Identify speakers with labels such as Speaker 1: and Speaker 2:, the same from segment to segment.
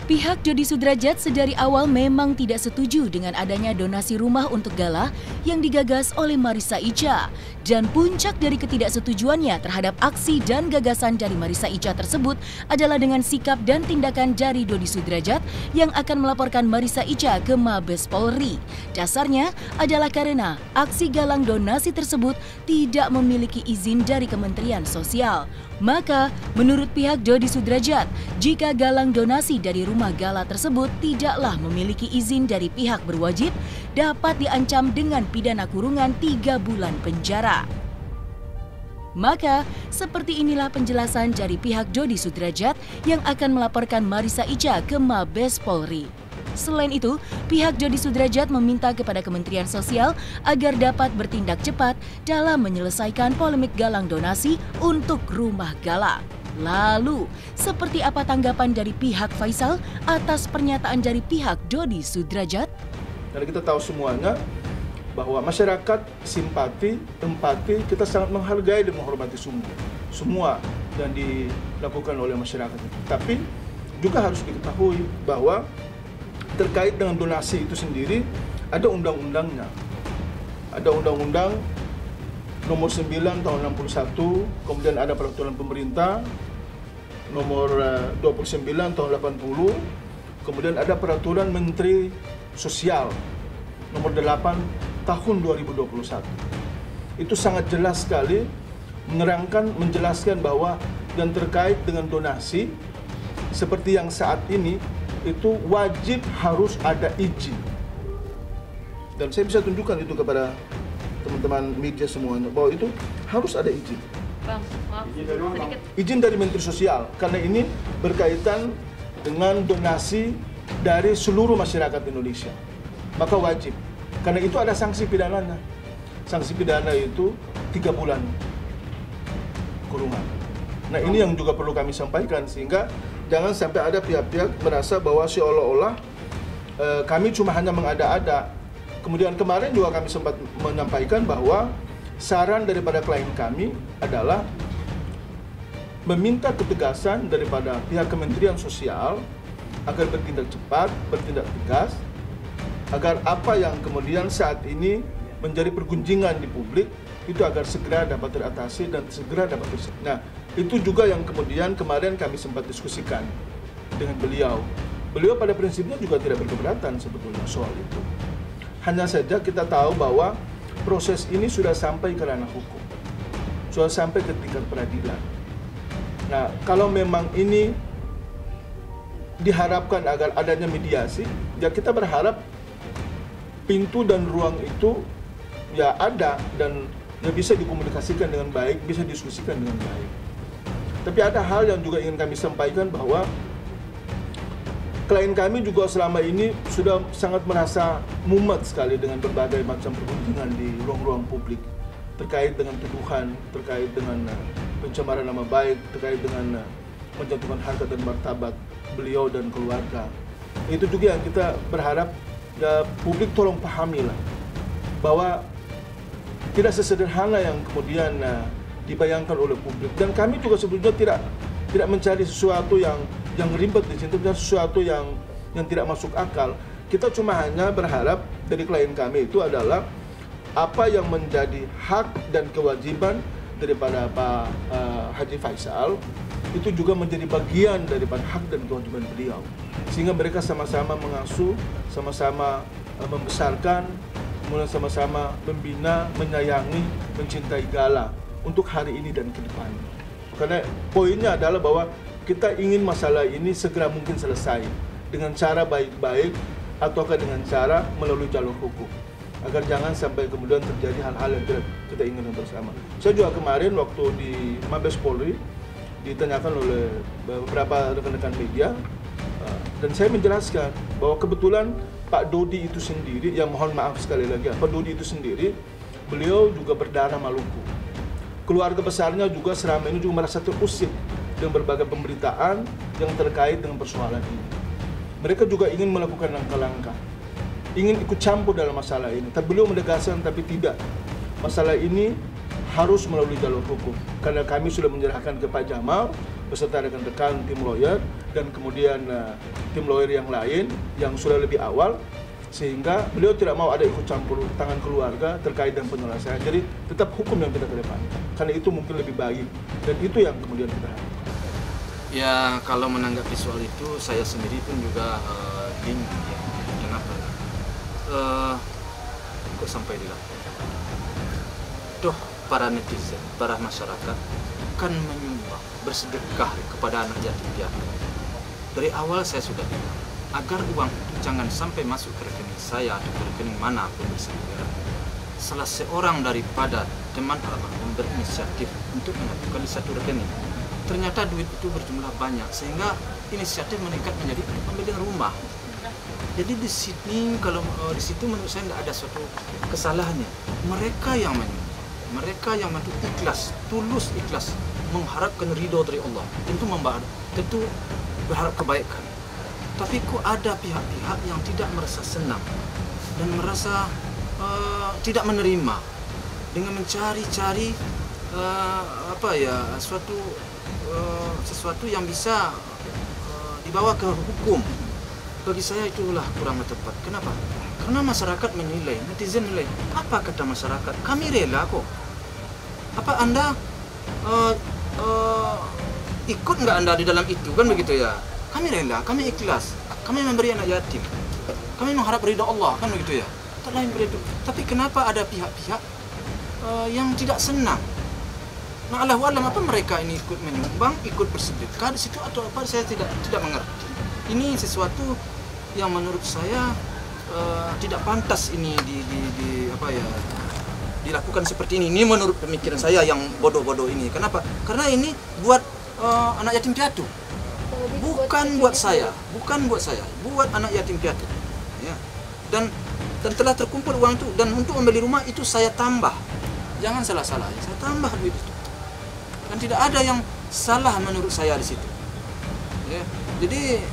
Speaker 1: Pihak Dodi Sudrajat sedari awal memang tidak setuju dengan adanya donasi rumah untuk Gala yang digagas oleh Marissa Icha. Dan puncak dari ketidaksetujuannya terhadap aksi dan gagasan dari Marissa Icha tersebut adalah dengan sikap dan tindakan dari Dodi Sudrajat yang akan melaporkan Marissa Icha ke Mabes Polri. Dasarnya adalah karena aksi galang donasi tersebut tidak memiliki izin dari Kementerian Sosial. Maka, menurut pihak Dodi Sudrajat, jika galang donasi dari rumah Gala tersebut tidaklah memiliki izin dari pihak berwajib, dapat diancam dengan pidana kurungan 3 bulan penjara. Maka, seperti inilah penjelasan dari pihak Dodi Sudrajat yang akan melaporkan Marissa Icha ke Mabes Polri. Selain itu, pihak Dodi Sudrajat meminta kepada Kementerian Sosial agar dapat bertindak cepat dalam menyelesaikan polemik galang donasi untuk rumah Gala. Lalu, seperti apa tanggapan dari pihak Faisal atas pernyataan dari pihak Dodi Sudrajat?
Speaker 2: Karena kita tahu semuanya bahwa masyarakat simpati, empati, kita sangat menghargai dan menghormati semua yang dilakukan oleh masyarakat. Tapi juga harus diketahui bahwa terkait dengan donasi itu sendiri ada undang-undangnya. Ada undang-undang nomor 9 tahun 61, kemudian ada peraturan pemerintah nomor 29 tahun 80, kemudian ada peraturan Menteri Sosial nomor 8 tahun 2021. Itu sangat jelas sekali menjelaskan bahwa yang terkait dengan donasi seperti yang saat ini itu wajib harus ada izin. Dan saya bisa tunjukkan itu kepada teman-teman media semuanya bahwa itu harus ada izin.
Speaker 1: Bang, maaf, sedikit.
Speaker 2: Izin dari Menteri Sosial karena ini berkaitan dengan donasi dari seluruh masyarakat Indonesia. Maka wajib. Karena itu ada sanksi pidananya. Sanksi pidana itu 3 bulan kurungan. Nah, ini yang juga perlu kami sampaikan sehingga jangan sampai ada pihak-pihak merasa bahwa seolah-olah kami cuma hanya mengada-ada. Kemudian kemarin juga kami sempat menyampaikan bahwa saran daripada klien kami adalah meminta ketegasan daripada pihak Kementerian Sosial agar bertindak cepat, bertindak tegas, agar apa yang kemudian saat ini menjadi pergunjingan di publik itu agar segera dapat teratasi dan segera dapat terselesaikan. Nah, itu juga yang kemudian kemarin kami sempat diskusikan dengan beliau. Beliau pada prinsipnya juga tidak berkeberatan sebetulnya soal itu. Hanya saja kita tahu bahwa proses ini sudah sampai ke ranah hukum, sudah sampai ke tingkat peradilan. Nah, kalau memang ini diharapkan agar adanya mediasi, ya kita berharap pintu dan ruang itu ya ada dan ya bisa dikomunikasikan dengan baik, bisa diskusikan dengan baik. Tapi ada hal yang juga ingin kami sampaikan bahwa klien kami juga selama ini sudah sangat merasa mumet sekali dengan berbagai macam pergunjingan di ruang-ruang publik terkait dengan tuduhan, terkait dengan pencemaran nama baik, terkait dengan menjatuhkan harkat dan martabat beliau dan keluarga. Itu juga yang kita berharap ya publik tolong pahamilah bahwa tidak sesederhana yang kemudian dibayangkan oleh publik, dan kami juga sebetulnya tidak mencari sesuatu yang ribet di sini, dan sesuatu yang tidak masuk akal. Kita cuma hanya berharap dari klien kami itu adalah apa yang menjadi hak dan kewajiban daripada Pak Haji Faisal itu juga menjadi bagian daripada hak dan kewajiban beliau, sehingga mereka sama-sama mengasuh, sama-sama membesarkan, kemudian sama-sama membina, menyayangi, mencintai Gala untuk hari ini dan ke depan. Karena poinnya adalah bahwa kita ingin masalah ini segera mungkin selesai dengan cara baik-baik ataukah dengan cara melalui jalur hukum, agar jangan sampai kemudian terjadi hal-hal yang tidak kita inginkan bersama. Saya juga kemarin waktu di Mabes Polri ditanyakan oleh beberapa rekan-rekan media, dan saya menjelaskan bahwa kebetulan Pak Dodi itu sendiri, yang mohon maaf sekali lagi, Pak Dodi itu sendiri, beliau juga berdarah Maluku. Keluarga besarnya juga selama ini juga merasa terusik dengan berbagai pemberitaan yang terkait dengan persoalan ini. Mereka juga ingin melakukan langkah-langkah, ingin ikut campur dalam masalah ini. Tapi beliau menegaskan, tapi tidak. masalah ini harus melalui jalur hukum. Karena kami sudah menyerahkan ke Pak Jamal beserta rekan-rekan tim lawyer dan kemudian tim lawyer yang lain yang sudah lebih awal, sehingga beliau tidak mau ada ikut campur tangan keluarga terkait dengan penyelesaian. Jadi tetap hukum yang kita kedepankan, karena itu mungkin lebih baik dan itu yang kemudian kita harapkan.
Speaker 3: Ya, kalau menanggapi soal itu saya sendiri pun juga bingung ya. Kenapa? Kok sampai dilakukan? Toh para netizen, para masyarakat kan menyumbang, bersedekah kepada anak yatim piatu. Dari awal saya sudah bilang, agar uang itu jangan sampai masuk ke rekening saya atau ke rekening manapun bersedia. Salah seorang daripada teman almarhum berinisiatif untuk menyatukan di satu rekening. Ternyata duit itu berjumlah banyak, sehingga inisiatif meningkat menjadi pembelian rumah. Jadi di sini, kalau di situ menurut saya tidak ada suatu kesalahannya. Mereka yang menyumbang, mereka yang ikhlas, tulus ikhlas, mengharapkan ridho dari Allah, tentu berharap kebaikan. Tapi kok ada pihak-pihak yang tidak merasa senang dan merasa tidak menerima dengan mencari-cari sesuatu yang bisa dibawa ke hukum. Bagi saya itulah kurang tepat. Kenapa? Karena masyarakat menilai, netizen menilai. Apa kata masyarakat? Kami rela kok. Apa Anda ikut nggak Anda di dalam itu, kan begitu ya? Kami rela, kami ikhlas, kami memberi anak yatim, kami mengharap ridha Allah, kan begitu ya? Tak lain begitu. Tapi kenapa ada pihak-pihak yang tidak senang? Nah, Allahu a'lam, apa mereka ini ikut menyumbang, ikut bersedekah di situ atau apa? Saya tidak mengerti. Ini sesuatu yang menurut saya tidak pantas ini dilakukan seperti ini. Ini menurut pemikiran saya yang bodoh-bodoh ini. Kenapa? Karena ini buat anak yatim piatu. Bukan buat saya, buat anak yatim piatu. Ya. Dan telah terkumpul uang itu, dan untuk membeli rumah itu saya tambah. Jangan salah-salah, saya tambah duit itu. Dan tidak ada yang salah menurut saya di situ. Ya. Jadi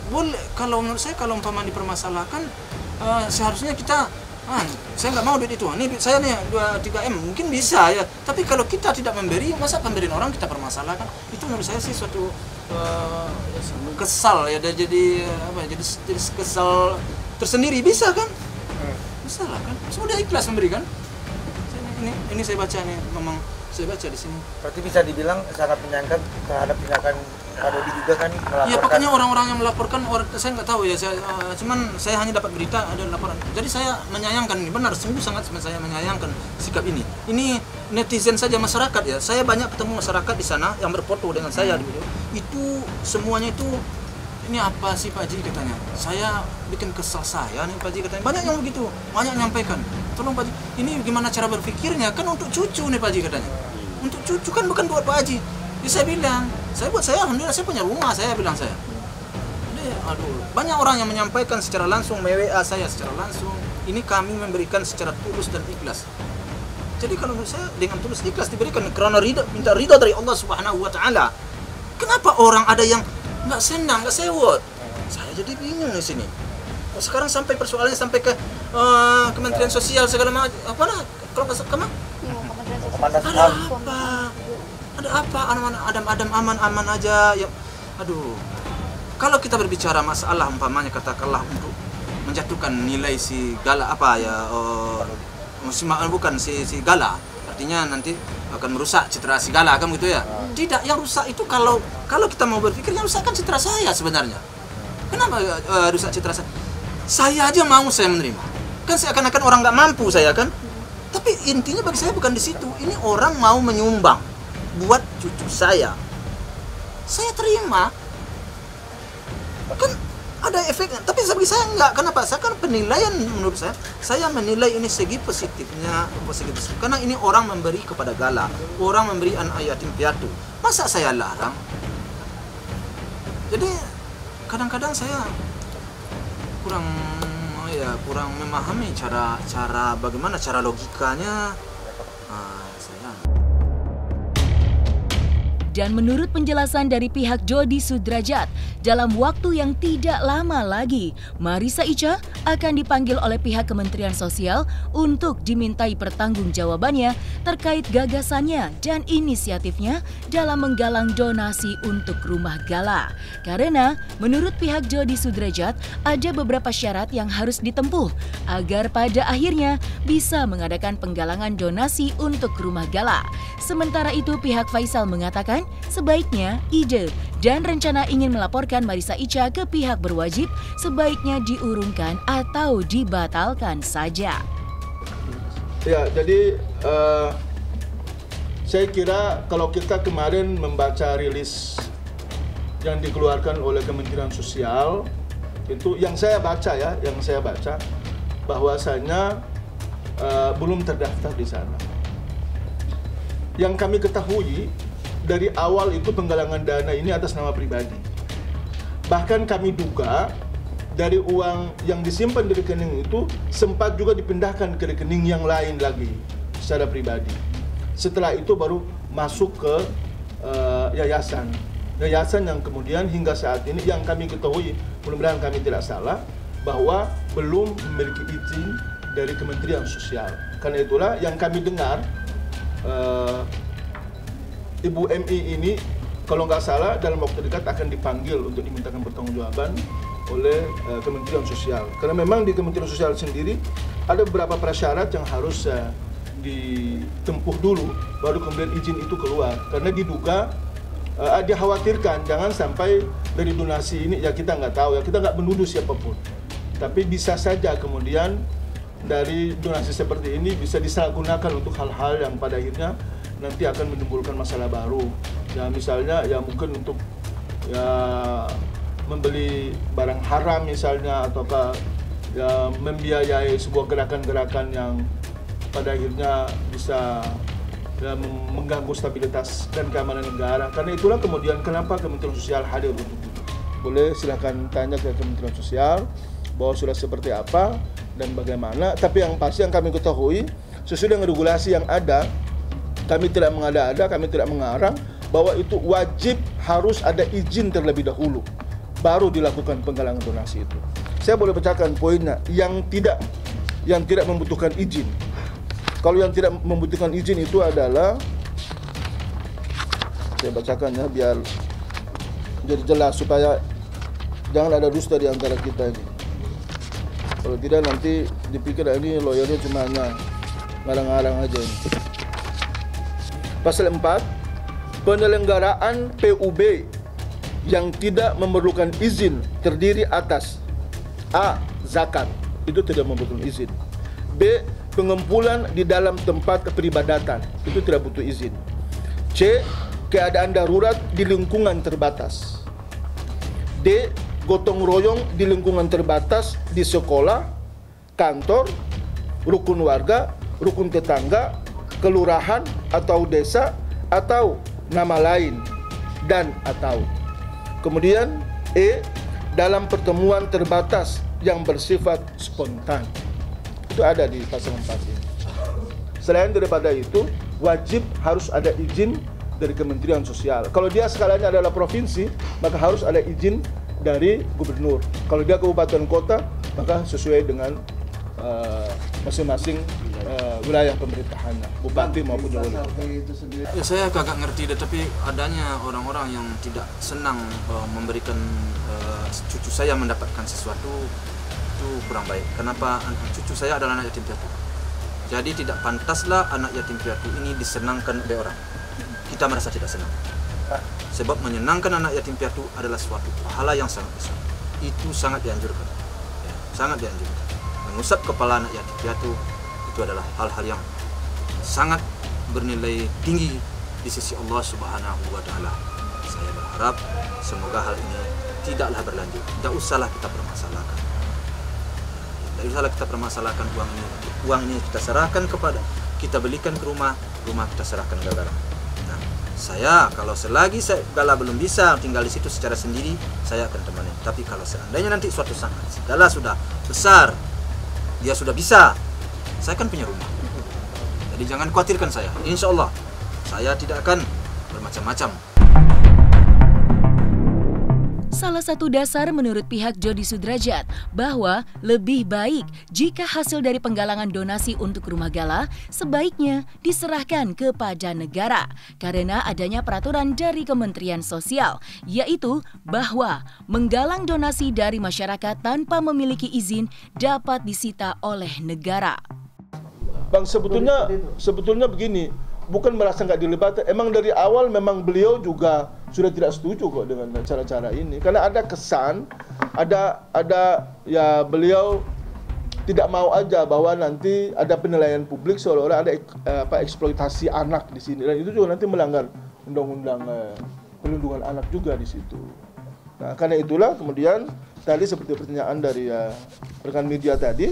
Speaker 3: boleh, kalau menurut saya, kalau umpama dipermasalahkan, seharusnya kita saya nggak mau duit itu, ini duit saya nih 2-3 M, mungkin bisa ya. Tapi kalau kita tidak memberi, masa pemberian orang kita permasalahkan? Itu menurut saya sih suatu kesal ya, jadi kesal tersendiri, bisa kan? Bisa lah kan? Sudah ikhlas memberi kan? Ini saya baca nih, memang saya baca di sini.
Speaker 4: Berarti bisa dibilang sangat menyangka terhadap tindakan Pak Dodi juga kan melaporkan.
Speaker 3: Ya pokoknya orang-orang yang melaporkan, saya nggak tahu ya, cuman saya hanya dapat berita ada laporan. Jadi saya menyayangkan ini, benar, sungguh sangat saya menyayangkan sikap ini. Ini netizen saja, masyarakat ya. Saya banyak ketemu masyarakat di sana yang berfoto dengan saya di video. Itu semuanya itu, ini apa sih Pak Haji katanya? Saya bikin kesal saya nih Pak Haji katanya. Banyak yang begitu, banyak nyampaikan. Tolong Pak Haji, ini gimana cara berpikirnya? Kan untuk cucu nih Pak Haji katanya. Untuk cucu kan, bukan buat Pak Haji. Jadi saya bilang, alhamdulillah saya punya rumah, saya bilang saya. Jadi, banyak orang yang menyampaikan secara langsung, WA saya secara langsung. Ini kami memberikan secara tulus dan ikhlas. Jadi kalau menurut saya dengan tulus ikhlas diberikan karena minta ridha dari Allah Subhanahu wa taala. Kenapa orang ada yang nggak senang, nggak sewot? Saya jadi bingung di sini. Sekarang sampai persoalannya sampai ke Kementerian Sosial segala macam. Apa lah? Kalau nggak sama? Ada apa? Adam aman aja ya. Aduh. Kalau kita berbicara masalah umpamanya katakanlah untuk menjatuhkan nilai si Gala apa ya, bukan si Gala, artinya nanti akan merusak citra si Gala kan gitu ya. Tidak, yang rusak itu kalau kita mau berpikir, yang rusak kan citra saya sebenarnya. Kenapa rusak citra saya? Saya aja mau saya menerima. Kan seakan-akan orang nggak mampu saya kan. Tapi intinya bagi saya bukan di situ. Ini orang mau menyumbang buat cucu saya terima, kan ada efeknya. Tapi bagi saya enggak. Kenapa? Saya kan penilaian, menurut saya menilai ini segi positifnya, karena ini orang memberi kepada Gala, orang memberi anak yatim piatu, masa saya larang? Jadi kadang-kadang saya kurang memahami bagaimana cara logikanya.
Speaker 1: Dan menurut penjelasan dari pihak Dodi Sudrajat, dalam waktu yang tidak lama lagi, Marissa Icha akan dipanggil oleh pihak Kementerian Sosial untuk dimintai pertanggungjawabannya terkait gagasannya dan inisiatifnya dalam menggalang donasi untuk rumah gala. Karena menurut pihak Dodi Sudrajat, ada beberapa syarat yang harus ditempuh agar pada akhirnya bisa mengadakan penggalangan donasi untuk rumah gala. Sementara itu pihak Faisal mengatakan sebaiknya ide dan rencana ingin melaporkan Marissa Icha ke pihak berwajib sebaiknya diurungkan atau dibatalkan saja.
Speaker 2: Ya, jadi saya kira kalau kita kemarin membaca rilis yang dikeluarkan oleh Kementerian Sosial, itu yang saya baca bahwasanya belum terdaftar di sana. Yang kami ketahui dari awal itu penggalangan dana ini atas nama pribadi. Bahkan kami duga dari uang yang disimpan di rekening itu sempat juga dipindahkan ke rekening yang lain lagi secara pribadi. Setelah itu baru masuk ke yayasan yang kemudian hingga saat ini yang kami ketahui, mudah-mudahan kami tidak salah, bahwa belum memiliki izin dari Kementerian Sosial. Karena itulah yang kami dengar, Ibu MI ini kalau nggak salah dalam waktu dekat akan dipanggil untuk dimintakan pertanggungjawaban oleh Kementerian Sosial. Karena memang di Kementerian Sosial sendiri ada beberapa prasyarat yang harus ditempuh dulu, baru kemudian izin itu keluar. Karena diduga dikhawatirkan jangan sampai dari donasi ini, ya kita nggak tahu, ya kita nggak menuduh siapapun. Tapi bisa saja kemudian dari donasi seperti ini bisa disalahgunakan untuk hal-hal yang pada akhirnya nanti akan menimbulkan masalah baru. Ya misalnya ya mungkin untuk ya membeli barang haram misalnya, ataukah ya membiayai sebuah gerakan-gerakan yang pada akhirnya bisa ya, mengganggu stabilitas dan keamanan negara. Karena itulah kemudian kenapa Kementerian Sosial hadir untuk itu. Boleh silakan tanya ke Kementerian Sosial bahwa sudah seperti apa dan bagaimana. Tapi yang pasti yang kami ketahui sesuai dengan regulasi yang ada, kami tidak mengada-ada, kami tidak mengarang bahwa itu wajib harus ada izin terlebih dahulu baru dilakukan penggalangan donasi itu. Saya boleh bacakan poinnya yang tidak membutuhkan izin. Kalau yang tidak membutuhkan izin itu adalah, saya bacakan ya biar jadi jelas supaya jangan ada dusta di antara kita ini. Kalau tidak nanti dipikir ini lawyernya cuma ngarang-ngarang aja ini. Pasal 4, penyelenggaraan PUB yang tidak memerlukan izin terdiri atas A. Zakat, itu tidak memerlukan izin. B. Pengumpulan di dalam tempat peribadatan, itu tidak butuh izin. C. Keadaan darurat di lingkungan terbatas. D. Gotong royong di lingkungan terbatas di sekolah, kantor, rukun warga, rukun tetangga, kelurahan atau desa, atau nama lain, dan atau. Kemudian E. Dalam pertemuan terbatas yang bersifat spontan. Itu ada di pasal 4 ini. Selain daripada itu, wajib harus ada izin dari Kementerian Sosial. Kalau dia skalanya adalah provinsi, maka harus ada izin dari gubernur. Kalau dia kabupaten kota, maka sesuai dengan masing-masing wilayah pemerintahannya, bupati maupun wali.
Speaker 3: Ya, saya agak ngerti, tapi adanya orang-orang yang tidak senang memberikan cucu saya mendapatkan sesuatu, itu kurang baik. Kenapa? Cucu saya adalah anak yatim piatu. Jadi tidak pantaslah anak yatim piatu ini disenangkan oleh orang. Kita merasa tidak senang. Sebab menyenangkan anak yatim piatu adalah suatu pahala yang sangat besar. Itu sangat dianjurkan. Ya, sangat dianjurkan. Mengusap kepala anak yatim piatu itu adalah hal-hal yang sangat bernilai tinggi di sisi Allah Subhanahu wa Ta'ala. Saya berharap semoga hal ini tidaklah berlanjut. Tidak usahlah kita permasalahkan. Tidak usahlah kita permasalahkan uang ini. Uang ini kita serahkan kepada, kita belikan ke rumah kita serahkan ke negara. Nah, saya kalau selagi saya Gala belum bisa tinggal di situ secara sendiri, saya akan temani. Tapi kalau seandainya nanti suatu saat Gala sudah besar, dia sudah bisa, saya kan punya rumah. Jadi jangan khawatirkan saya. Insya Allah saya tidak akan bermacam-macam.
Speaker 1: Salah satu dasar menurut pihak Dodi Sudrajat bahwa lebih baik jika hasil dari penggalangan donasi untuk rumah gala sebaiknya diserahkan kepada negara karena adanya peraturan dari Kementerian Sosial, yaitu bahwa menggalang donasi dari masyarakat tanpa memiliki izin dapat disita oleh negara.
Speaker 2: Bang, sebetulnya begini, bukan merasa nggak dilibatkan. Emang dari awal memang beliau juga sudah tidak setuju kok dengan cara-cara ini. Karena ada kesan, ada ya beliau tidak mau aja bahwa nanti ada penilaian publik seolah-olah ada eksploitasi anak di sini. Dan itu juga nanti melanggar undang-undang perlindungan anak juga di situ. Nah, karena itulah kemudian tadi seperti pertanyaan dari rekan media tadi,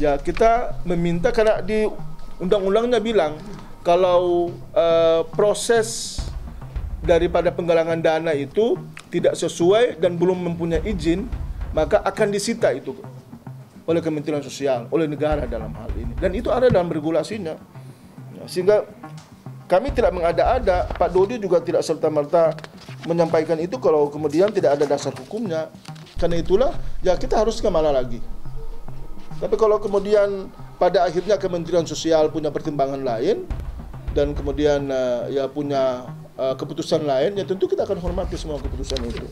Speaker 2: ya kita meminta karena di undang-undangnya bilang kalau proses daripada penggalangan dana itu tidak sesuai dan belum mempunyai izin, maka akan disita itu oleh Kementerian Sosial, oleh negara dalam hal ini. Dan itu ada dalam regulasinya. Sehingga kami tidak mengada-ada, Pak Dodi juga tidak serta-merta menyampaikan itu kalau kemudian tidak ada dasar hukumnya. Karena itulah, ya kita harus kemana lagi. Tapi kalau kemudian pada akhirnya Kementerian Sosial punya pertimbangan lain, dan kemudian ya punya keputusan lain, ya tentu kita akan hormati semua keputusan itu.